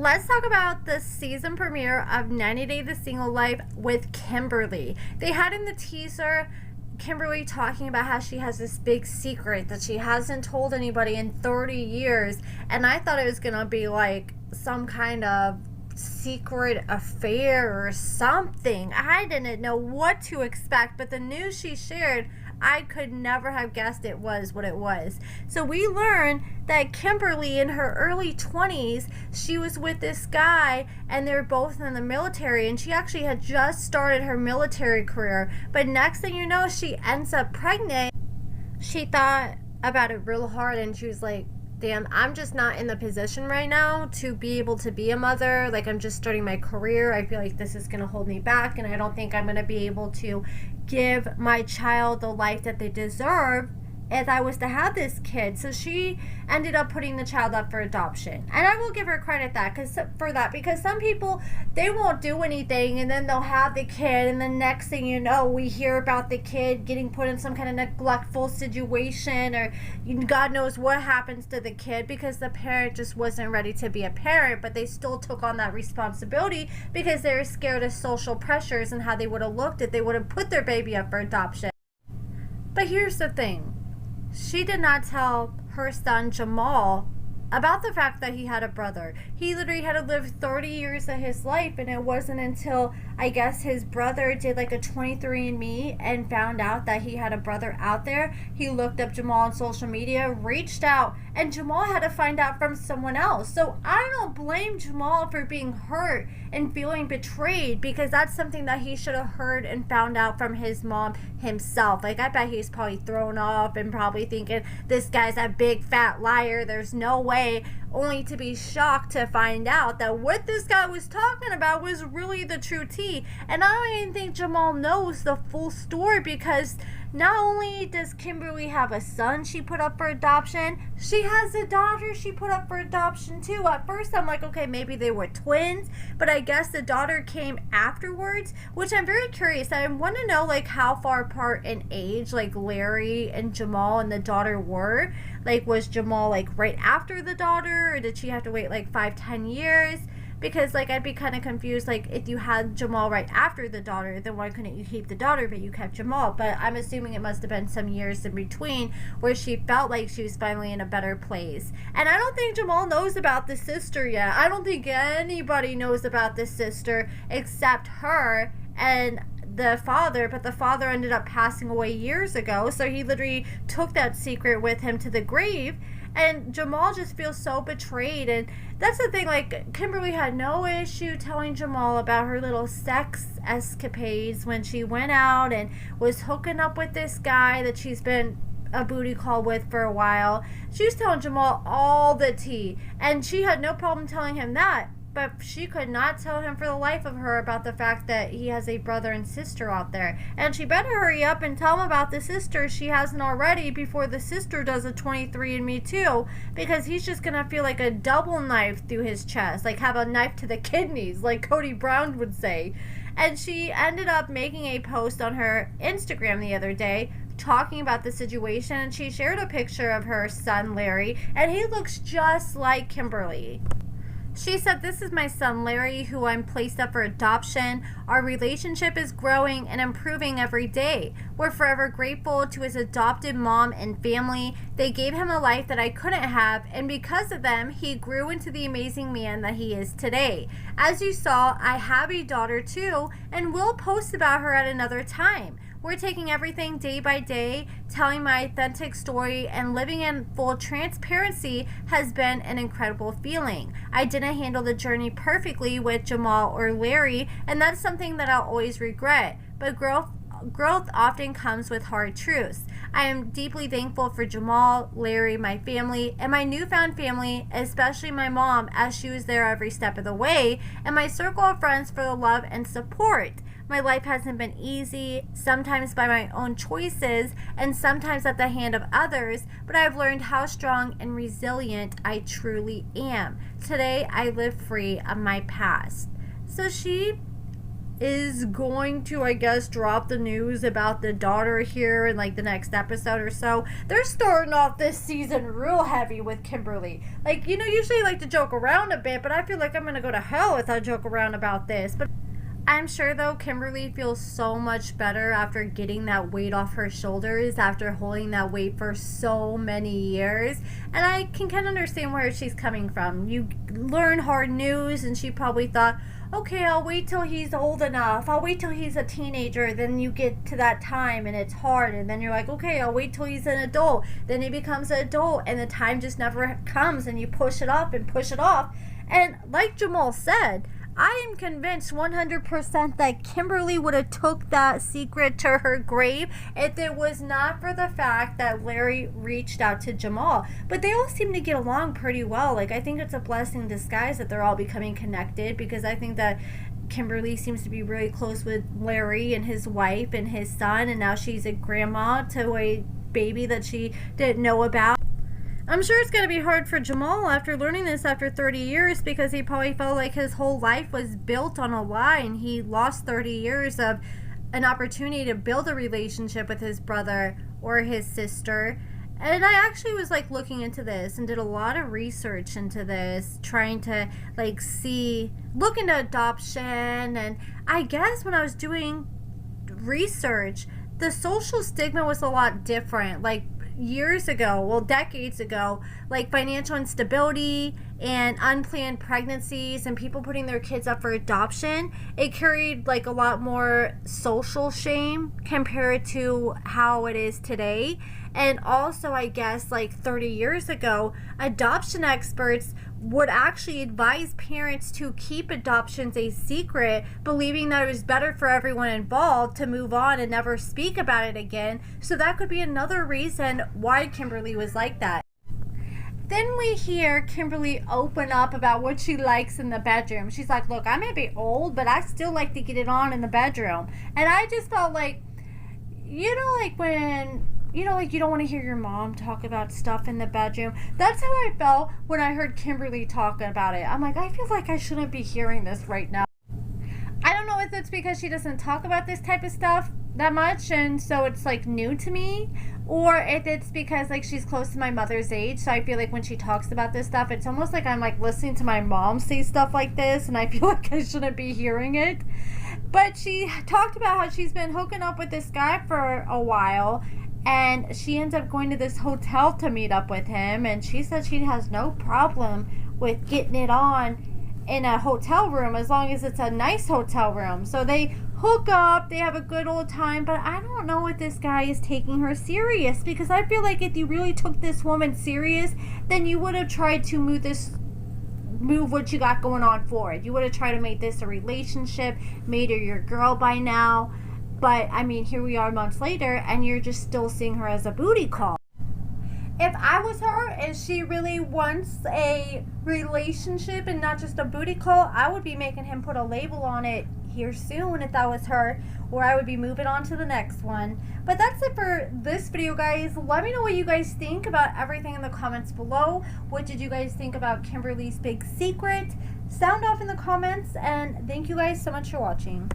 Let's talk about the season premiere of 90 Day the Single Life with Kimberly. They had in the teaser Kimberly talking about how she has this big secret that she hasn't told anybody in 30 years. And I thought it was going to be like some kind of secret affair or something. I didn't know what to expect, but the news she shared, I could never have guessed it was what it was. So we learned that Kimberly in her early 20s, she was with this guy and they're both in the military, and she actually had just started her military career. But next thing you know, she ends up pregnant. She thought about it real hard and she was like, damn, I'm just not in the position right now to be able to be a mother. Like, I'm just starting my career. I feel like this is going to hold me back, and I don't think I'm going to be able to give my child the life that they deserve if I was to have this kid. So she ended up putting the child up for adoption. And I will give her credit for that because some people, they won't do anything and then they'll have the kid, and the next thing you know, we hear about the kid getting put in some kind of neglectful situation, or God knows what happens to the kid because the parent just wasn't ready to be a parent, but they still took on that responsibility because they were scared of social pressures and how they would have looked if they would have put their baby up for adoption. But here's the thing. She did not tell her son Jamal about the fact that he had a brother. He literally had to live 30 years of his life, and it wasn't until, I guess, his brother did like a 23andMe and found out that he had a brother out there. He looked up Jamal on social media, reached out, and Jamal had to find out from someone else. So I don't blame Jamal for being hurt and feeling betrayed, because that's something that he should have heard and found out from his mom himself. Like, I bet he's probably thrown off and probably thinking, this guy's a big fat liar, there's no way, only to be shocked to find out that what this guy was talking about was really the true tea. And I don't even think Jamal knows the full story, because not only does Kimberly have a son she put up for adoption, she has a daughter she put up for adoption too. At first I'm like, okay, maybe they were twins, but I guess the daughter came afterwards, which I'm very curious. I want to know like how far apart in age like Larry and Jamal and the daughter were. Like, was Jamal like right after the daughter, or did she have to wait like 5-10 years? Because, like, I'd be kind of confused, like, if you had Jamal right after the daughter, then why couldn't you keep the daughter, but you kept Jamal? But I'm assuming it must have been some years in between where she felt like she was finally in a better place. And I don't think Jamal knows about the sister yet. I don't think anybody knows about the sister except her and the father, but the father ended up passing away years ago, so he literally took that secret with him to the grave. And Jamal just feels so betrayed. And that's the thing, like, Kimberly had no issue telling Jamal about her little sex escapades when she went out and was hooking up with this guy that she's been a booty call with for a while. She was telling Jamal all the tea, and she had no problem telling him that. But she could not tell him for the life of her about the fact that he has a brother and sister out there. And she better hurry up and tell him about the sister she hasn't already before the sister does a 23andMe too, because he's just going to feel like a double knife through his chest, like have a knife to the kidneys, like Cody Brown would say. And she ended up making a post on her Instagram the other day talking about the situation, and she shared a picture of her son Larry, and he looks just like Kimberly. She said, "This is my son Larry, who I'm placed up for adoption. Our relationship is growing and improving every day. We're forever grateful to his adopted mom and family. They gave him a life that I couldn't have, and because of them, he grew into the amazing man that he is today. As you saw, I have a daughter too, and we'll post about her at another time. We're taking everything day by day, telling my authentic story, and living in full transparency has been an incredible feeling. I didn't handle the journey perfectly with Jamal or Larry, and that's something that I'll always regret. But growth often comes with hard truths. I am deeply thankful for Jamal, Larry, my family, and my newfound family, especially my mom, as she was there every step of the way, and my circle of friends for the love and support. My life hasn't been easy, sometimes by my own choices and sometimes at the hand of others, but I've learned how strong and resilient I truly am. Today, I live free of my past." So she is going to, I guess, drop the news about the daughter here in like the next episode or so. They're starting off this season real heavy with Kimberly. Like, you know, usually I like to joke around a bit, but I feel like I'm gonna go to hell if I joke around about this. But I'm sure, though, Kimberly feels so much better after getting that weight off her shoulders, after holding that weight for so many years. And I can kind of understand where she's coming from. You learn hard news, and she probably thought, okay, I'll wait till he's old enough. I'll wait till he's a teenager. Then you get to that time, and it's hard. And then you're like, okay, I'll wait till he's an adult. Then he becomes an adult, and the time just never comes, and you push it off and push it off. And like Jamal said, I am convinced 100% that Kimberly would have took that secret to her grave if it was not for the fact that Larry reached out to Jamal. But they all seem to get along pretty well. Like, I think it's a blessing in disguise that they're all becoming connected, because I think that Kimberly seems to be really close with Larry and his wife and his son, and now she's a grandma to a baby that she didn't know about. I'm sure it's going to be hard for Jamal after learning this after 30 years, because he probably felt like his whole life was built on a lie, and he lost 30 years of an opportunity to build a relationship with his brother or his sister. And I actually was like looking into this and did a lot of research into this, trying to like look into adoption. And I guess when I was doing research, the social stigma was a lot different. Like, years ago, well, decades ago, like financial instability and unplanned pregnancies and people putting their kids up for adoption, it carried like a lot more social shame compared to how it is today. And also, I guess, like 30 years ago, adoption experts would actually advise parents to keep adoptions a secret, believing that it was better for everyone involved to move on and never speak about it again. So that could be another reason why Kimberly was like that. Then we hear Kimberly open up about what she likes in the bedroom. She's like, look, I may be old, but I still like to get it on in the bedroom. And I just felt like, you know, like when, you know, like you don't want to hear your mom talk about stuff in the bedroom. That's how I felt when I heard Kimberly talking about it. I'm like, I feel like I shouldn't be hearing this right now. I don't know if it's because she doesn't talk about this type of stuff that much, and so it's like new to me, or if it's because like she's close to my mother's age, so I feel like when she talks about this stuff, it's almost like I'm like listening to my mom say stuff like this, and I feel like I shouldn't be hearing it. But she talked about how she's been hooking up with this guy for a while, and she ends up going to this hotel to meet up with him, and she said she has no problem with getting it on in a hotel room as long as it's a nice hotel room. So they hook up, they have a good old time, but I don't know if this guy is taking her serious, because I feel like if you really took this woman serious, then you would have tried to move what you got going on forward. You would have tried to make this a relationship, made her your girl by now. But I mean, here we are months later, and you're just still seeing her as a booty call. If I was her and she really wants a relationship and not just a booty call, I would be making him put a label on it here soon if that was her, or I would be moving on to the next one. But that's it for this video, guys. Let me know what you guys think about everything in the comments below. What did you guys think about Kimberly's big secret? Sound off in the comments, and thank you guys so much for watching.